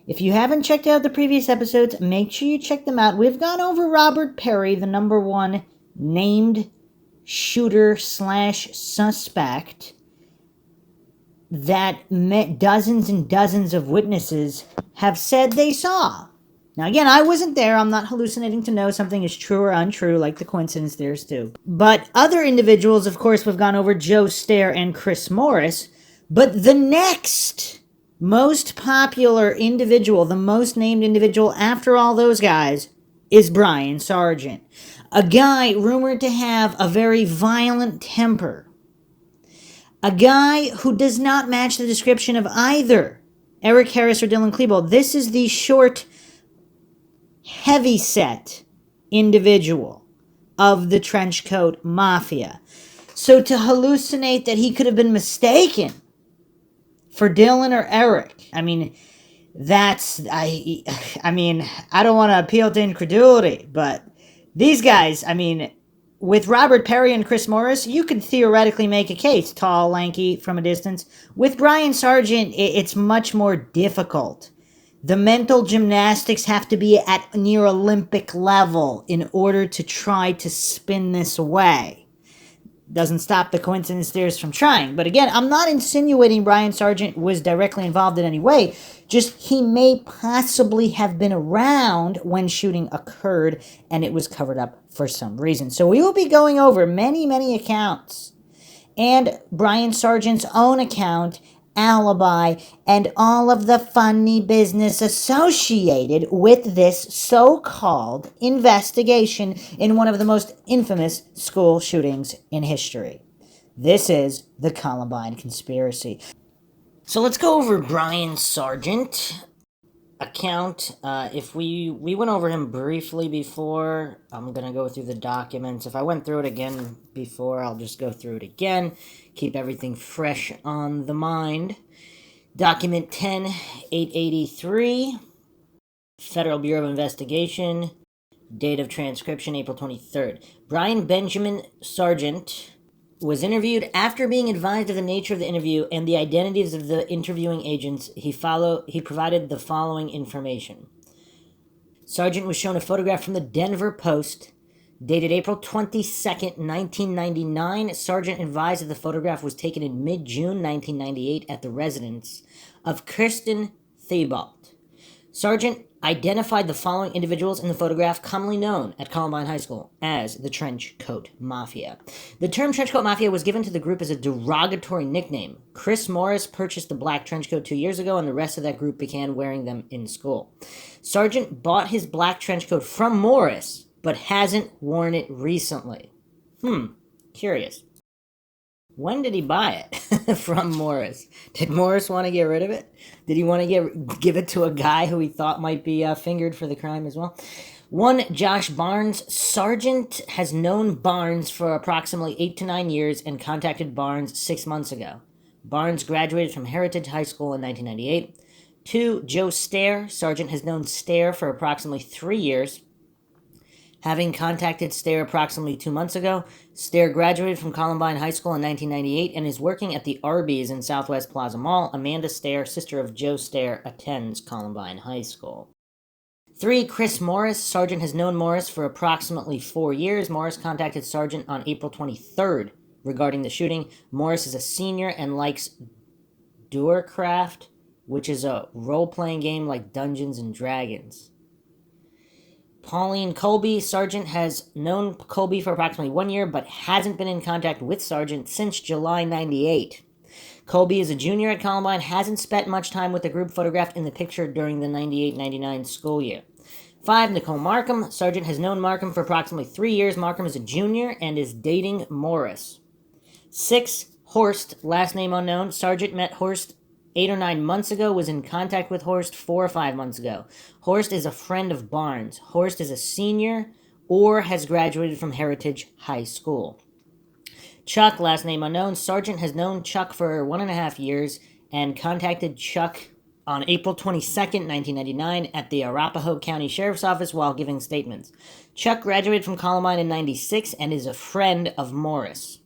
If you haven't checked out the previous episodes, make sure you check them out. We've gone over Robert Perry, the number one named shooter / suspect that dozens and dozens of witnesses have said they saw. Now, again, I wasn't there. I'm not hallucinating to know something is true or untrue, like the coincidence theories do. But other individuals, of course, we've gone over Joe Stair and Chris Morris. But the next most popular individual, the most named individual after all those guys, is Brian Sargent. A guy rumored to have a very violent temper. A guy who does not match the description of either Eric Harris or Dylan Klebold. This is the short, heavy-set individual of the Trenchcoat Mafia. So to hallucinate that he could have been mistaken for Dylan or Eric, I mean, I don't want to appeal to incredulity, but these guys, with Robert Perry and Chris Morris, you could theoretically make a case, tall, lanky, from a distance. With Brian Sargent, it's much more difficult. The mental gymnastics have to be at near Olympic level in order to try to spin this away. Doesn't stop the coincidence theorists from trying. But again, I'm not insinuating Brian Sargent was directly involved in any way. Just he may possibly have been around when shooting occurred and it was covered up for some reason. So we will be going over many, many accounts and Brian Sargent's own account, alibi, and all of the funny business associated with this so-called investigation in one of the most infamous school shootings in history. This is the Columbine conspiracy. So let's go over Brian Sargent account. If we went over him briefly before, I'm going to go through the documents. If I went through it again before, I'll just go through it again. Keep everything fresh on the mind. Document 10-883, Federal Bureau of Investigation, date of transcription April 23rd. Brian Benjamin Sargent was interviewed. After being advised of the nature of the interview and the identities of the interviewing agents, he provided the following information. Sargent was shown a photograph from the Denver Post, dated April 22nd, 1999. Sargent advised that the photograph was taken in mid-June 1998 at the residence of Kirsten Thibault. Sargent identified the following individuals in the photograph, commonly known at Columbine High School as the Trenchcoat Mafia. The term Trenchcoat Mafia was given to the group as a derogatory nickname. Chris Morris purchased the black trenchcoat 2 years ago, and the rest of that group began wearing them in school. Sargent bought his black trenchcoat from Morris, but hasn't worn it recently. Curious. When did he buy it from Morris? Did Morris want to get rid of it? Did he want to give it to a guy who he thought might be fingered for the crime as well? One, Josh Barnes. Sargent has known Barnes for approximately 8 to 9 years and contacted Barnes 6 months ago. Barnes graduated from Heritage High School in 1998. 2, Joe Stair. Sargent has known Stair for approximately 3 years. Having contacted Stair approximately 2 months ago, Stair graduated from Columbine High School in 1998 and is working at the Arby's in Southwest Plaza Mall. Amanda Stair, sister of Joe Stair, attends Columbine High School. 3, Chris Morris. Sargent has known Morris for approximately 4 years. Morris contacted Sargent on April 23rd regarding the shooting. Morris is a senior and likes Doorcraft, which is a role-playing game like Dungeons & Dragons. Pauline Colby. Sargent has known Colby for approximately 1 year, but hasn't been in contact with Sargent since July 98. Colby is a junior at Columbine, hasn't spent much time with the group photographed in the picture during the 98-99 school year. 5, Nicole Markham. Sargent has known Markham for approximately 3 years. Markham is a junior and is dating Morris. 6, Horst, last name unknown. Sargent met Horst 8 or 9 months ago, was in contact with Horst 4 or 5 months ago. Horst is a friend of Barnes. Horst is a senior or has graduated from Heritage High School. Chuck, last name unknown. Sargent has known Chuck for 1.5 years and contacted Chuck on April 22nd, 1999 at the Arapahoe County Sheriff's Office while giving statements. Chuck graduated from Columbine in 96 and is a friend of Morris.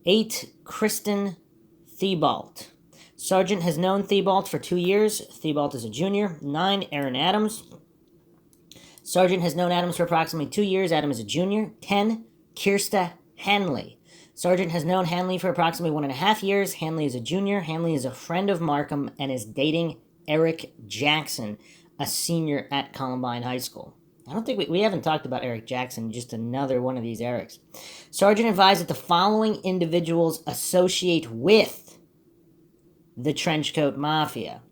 8, Kristen Thibault. Sargent has known Thibault for 2 years. Thibault is a junior. 9, Aaron Adams. Sargent has known Adams for approximately 2 years. Adam is a junior. 10, Kirsta Hanley. Sargent has known Hanley for approximately 1.5 years. Hanley is a junior. Hanley is a friend of Markham and is dating Eric Jackson, a senior at Columbine High School. I don't think we haven't talked about Eric Jackson, just another one of these Erics. Sargent advised that the following individuals associate with the Trenchcoat Mafia.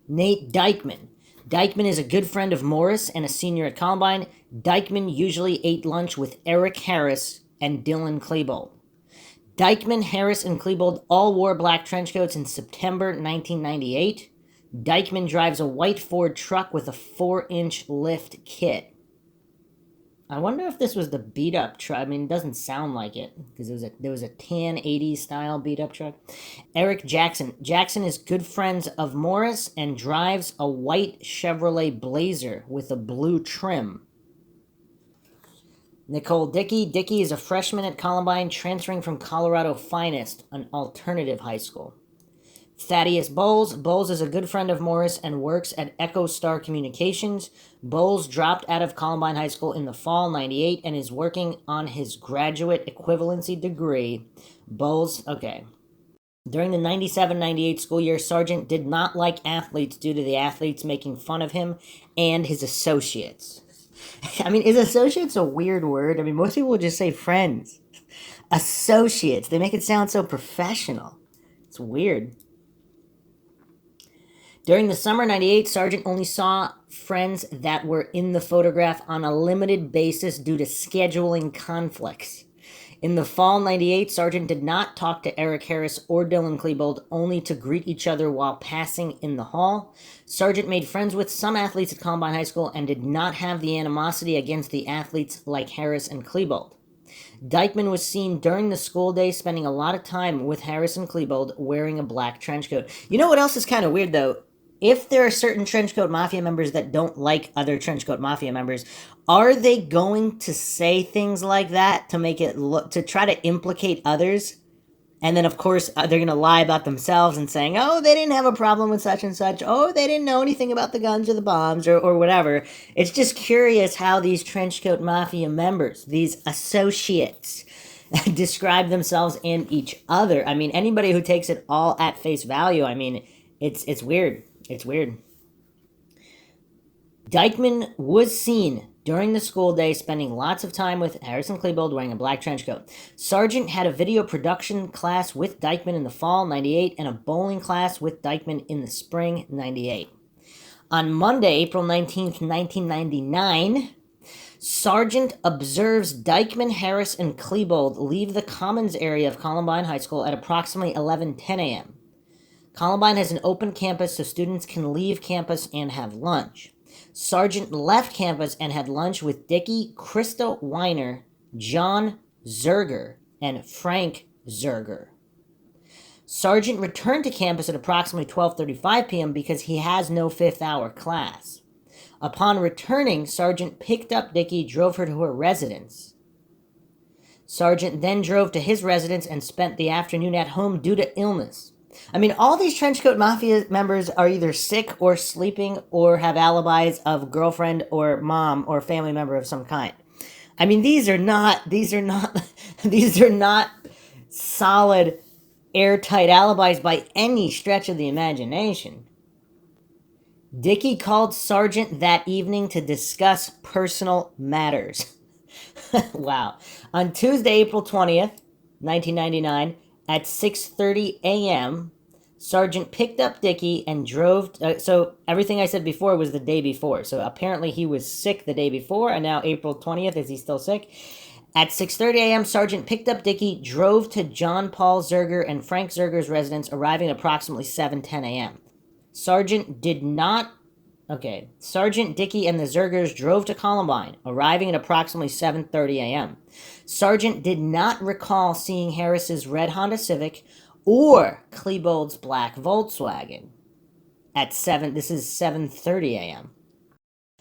Nate Dykeman. Dykeman is a good friend of Morris and a senior at Columbine. Dykeman usually ate lunch with Eric Harris and Dylan Klebold. Dykeman, Harris, and Klebold all wore black trench coats in September 1998. Dykeman drives a white Ford truck with a 4-inch lift kit. I wonder if this was the beat-up truck. I mean, it doesn't sound like it, because there was a tan 80s style beat-up truck. Eric Jackson. Jackson is good friends of Morris and drives a white Chevrolet Blazer with a blue trim. Nicole Dickey. Dickey is a freshman at Columbine, transferring from Colorado Finest, an alternative high school. Thaddeus Bowles. Bowles is a good friend of Morris and works at Echo Star Communications. Bowles dropped out of Columbine High School in the fall '98 and is working on his graduate equivalency degree. Bowles, okay. During the 97-98 school year, Sargent did not like athletes due to the athletes making fun of him and his associates. I mean, is associates a weird word? I mean, most people would just say friends. Associates. They make it sound so professional. It's weird. During the summer '98, Sargent only saw friends that were in the photograph on a limited basis due to scheduling conflicts. In the fall '98, Sargent did not talk to Eric Harris or Dylan Klebold, only to greet each other while passing in the hall. Sargent made friends with some athletes at Columbine High School and did not have the animosity against the athletes like Harris and Klebold. Dykeman was seen during the school day spending a lot of time with Harris and Klebold wearing a black trench coat. You know what else is kind of weird, though? If there are certain Trenchcoat Mafia members that don't like other Trenchcoat Mafia members, are they going to say things like that to make it look, to try to implicate others? And then, of course, they're going to lie about themselves and saying, oh, they didn't have a problem with such and such. Oh, they didn't know anything about the guns or the bombs or whatever. It's just curious how these Trenchcoat Mafia members, these associates, describe themselves and each other. I mean, anybody who takes it all at face value, I mean, it's weird. It's weird. Dykeman was seen during the school day spending lots of time with Harrison Klebold wearing a black trench coat. Sargent had a video production class with Dykeman in the fall '98 and a bowling class with Dykeman in the spring '98. On Monday, April 19th, 1999, Sargent observes Dykeman, Harris, and Klebold leave the commons area of Columbine High School at approximately 11:10 a.m. Columbine has an open campus so students can leave campus and have lunch. Sargent left campus and had lunch with Dickey, Krista Weiner, John Zerger, and Frank Zerger. Sargent returned to campus at approximately 12:35 p.m. because he has no fifth-hour class. Upon returning, Sargent picked up Dickey, drove her to her residence. Sargent then drove to his residence and spent the afternoon at home due to illness. I mean, all these Trenchcoat Mafia members are either sick or sleeping or have alibis of girlfriend or mom or family member of some kind. I mean, these are not solid, airtight alibis by any stretch of the imagination. Dickey called Sargent that evening to discuss personal matters. Wow. On Tuesday, April 20th, 1999, at 6:30 a.m., Sargent picked up Dickey and drove... so everything I said before was the day before. So apparently he was sick the day before, and now April 20th, is he still sick? At 6:30 a.m., Sargent picked up Dickey, drove to John Paul Zerger and Frank Zerger's residence, arriving at approximately 7:10 a.m. Sargent, Dickey, and the Zergers drove to Columbine, arriving at approximately 7:30 a.m. Sargent did not recall seeing Harris's red Honda Civic or Klebold's black Volkswagen. This is 7:30 a.m.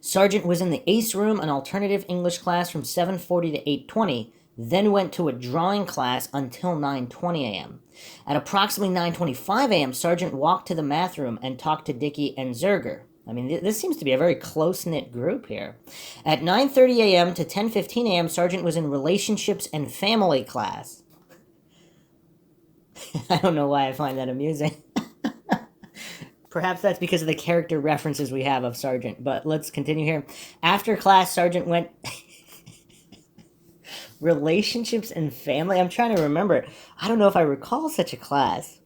Sargent was in the ACE room, an alternative English class from 7:40 to 8:20. then went to a drawing class until 9:20 a.m. At approximately 9:25 a.m., Sargent walked to the math room and talked to Dickey and Zerger. I mean, this seems to be a very close-knit group here. At 9:30 a.m. to 10:15 a.m., Sargent was in relationships and family class. I don't know why I find that amusing. Perhaps that's because of the character references we have of Sargent, but let's continue here. After class, Sargent went... relationships and family? I'm trying to remember. I don't know if I recall such a class.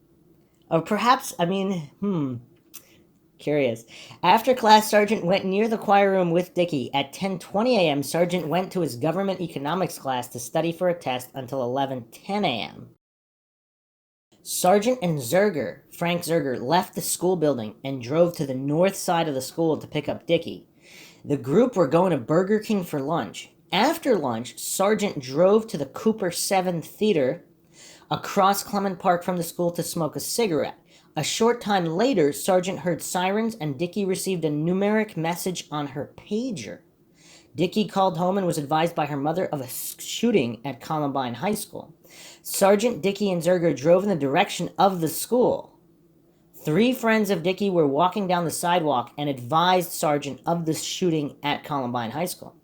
Or perhaps, curious. After class, Sargent went near the choir room with Dickey. At 10:20 a.m., Sargent went to his government economics class to study for a test until 11:10 a.m. Sargent and Zerger, Frank Zerger, left the school building and drove to the north side of the school to pick up Dickey. The group were going to Burger King for lunch. After lunch, Sargent drove to the Cooper 7 Theater across Clement Park from the school to smoke a cigarette. A short time later, Sargent heard sirens and Dickey received a numeric message on her pager. Dickey called home and was advised by her mother of a shooting at Columbine High School. Sargent, Dickey, and Zerger drove in the direction of the school. 3 friends of Dickey were walking down the sidewalk and advised Sargent of the shooting at Columbine High School.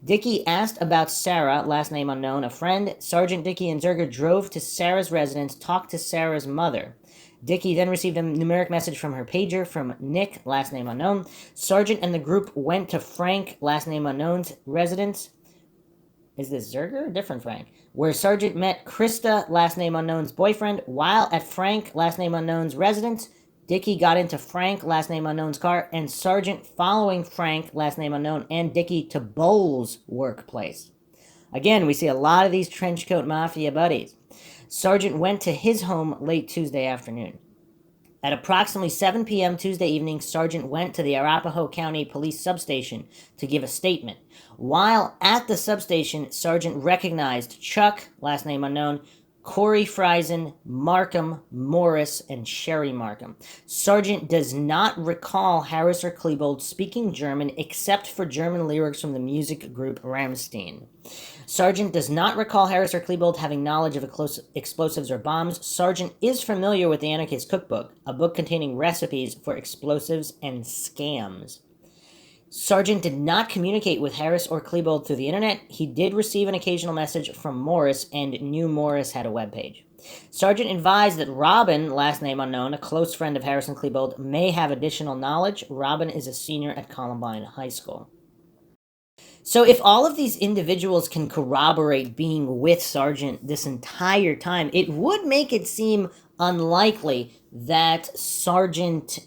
Dickey asked about Sarah, last name unknown, a friend. Sargent, Dickey, and Zerger drove to Sarah's residence, talked to Sarah's mother. Dickey then received a numeric message from her pager from Nick, last name unknown. Sargent and the group went to Frank, last name unknown's residence. Is this Zerger or different Frank? Where Sargent met Krista, last name unknown's boyfriend. While at Frank, last name unknown's residence, Dickey got into Frank, last name unknown's car, and Sargent following Frank, last name unknown, and Dickey to Bowles' workplace. Again, we see a lot of these trenchcoat mafia buddies. Sargent went to his home late Tuesday afternoon. At approximately 7 p.m. Tuesday evening, Sargent went to the Arapahoe County Police substation to give a statement. While at the substation, Sargent recognized Chuck, last name unknown, Corey Friesen, Markham, Morris, and Sherry Markham. Sargent does not recall Harris or Klebold speaking German except for German lyrics from the music group Rammstein. Sargent does not recall Harris or Klebold having knowledge of explosives or bombs. Sargent is familiar with the Anarchist Cookbook, a book containing recipes for explosives and scams. Sargent did not communicate with Harris or Klebold through the internet. He did receive an occasional message from Morris and knew Morris had a webpage. Sargent advised that Robin, last name unknown, a close friend of Harris and Klebold, may have additional knowledge. Robin is a senior at Columbine High School. So if all of these individuals can corroborate being with Sargent this entire time, it would make it seem unlikely that Sargent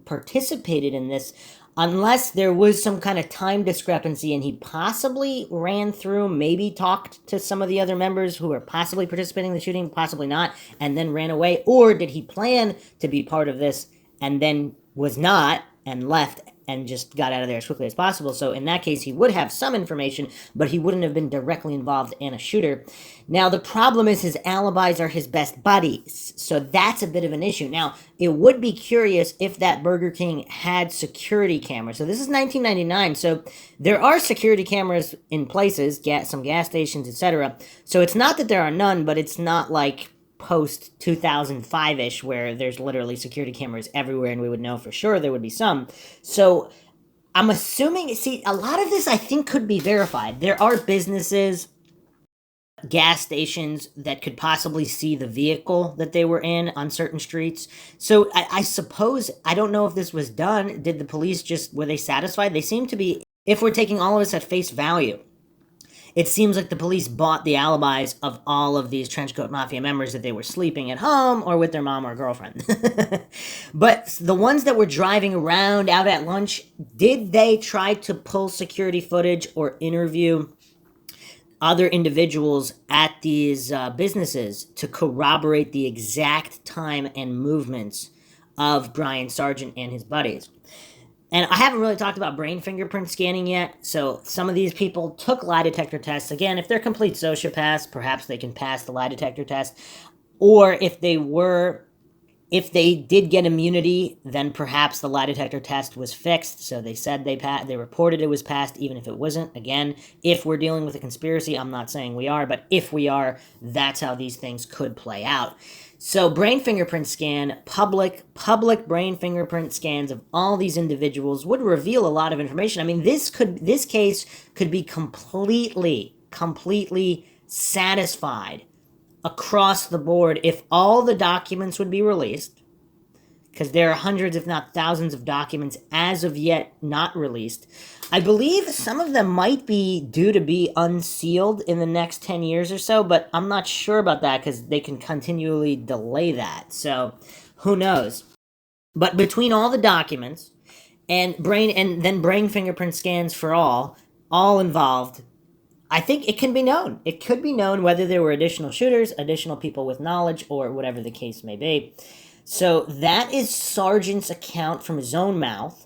participated in this unless there was some kind of time discrepancy and he possibly ran through, maybe talked to some of the other members who were possibly participating in the shooting, possibly not, and then ran away. Or did he plan to be part of this and then was not and left and just got out of there as quickly as possible? So in that case, he would have some information, but he wouldn't have been directly involved in a shooter. Now, the problem is his alibis are his best buddies, so that's a bit of an issue. Now, it would be curious if that Burger King had security cameras. So this is 1999, so there are security cameras in places, some gas stations, etc. So it's not that there are none, but it's not like post 2005-ish where there's literally security cameras everywhere and we would know for sure there would be some. So I'm assuming, see, a lot of this I think could be verified. There are businesses, gas stations that could possibly see the vehicle that they were in on certain streets. So I suppose, I don't know if this was done. Did the police were they satisfied? They seem to be, if we're taking all of this at face value. It seems like the police bought the alibis of all of these Trenchcoat Mafia members that they were sleeping at home or with their mom or girlfriend. But the ones that were driving around out at lunch, did they try to pull security footage or interview other individuals at these businesses to corroborate the exact time and movements of Brian Sargent and his buddies? And I haven't really talked about brain fingerprint scanning yet, so some of these people took lie detector tests. Again, if they're complete sociopaths, perhaps they can pass the lie detector test. Or if they were If they did get immunity, then perhaps the lie detector test was fixed. So they said they reported it was passed, even if it wasn't. Again, if we're dealing with a conspiracy, I'm not saying we are, but if we are, that's how these things could play out. So brain fingerprint scan, public brain fingerprint scans of all these individuals would reveal a lot of information. I mean, this case could be completely satisfied across the board if all the documents would be released, because there are hundreds, if not thousands, of documents as of yet not released. I believe some of them might be due to be unsealed in the next 10 years or so, but I'm not sure about that because they can continually delay that. So who knows? But between all the documents and brain fingerprint scans for all involved, I think it can be known. It could be known whether there were additional shooters, additional people with knowledge, or whatever the case may be. So that is Sargent's account from his own mouth.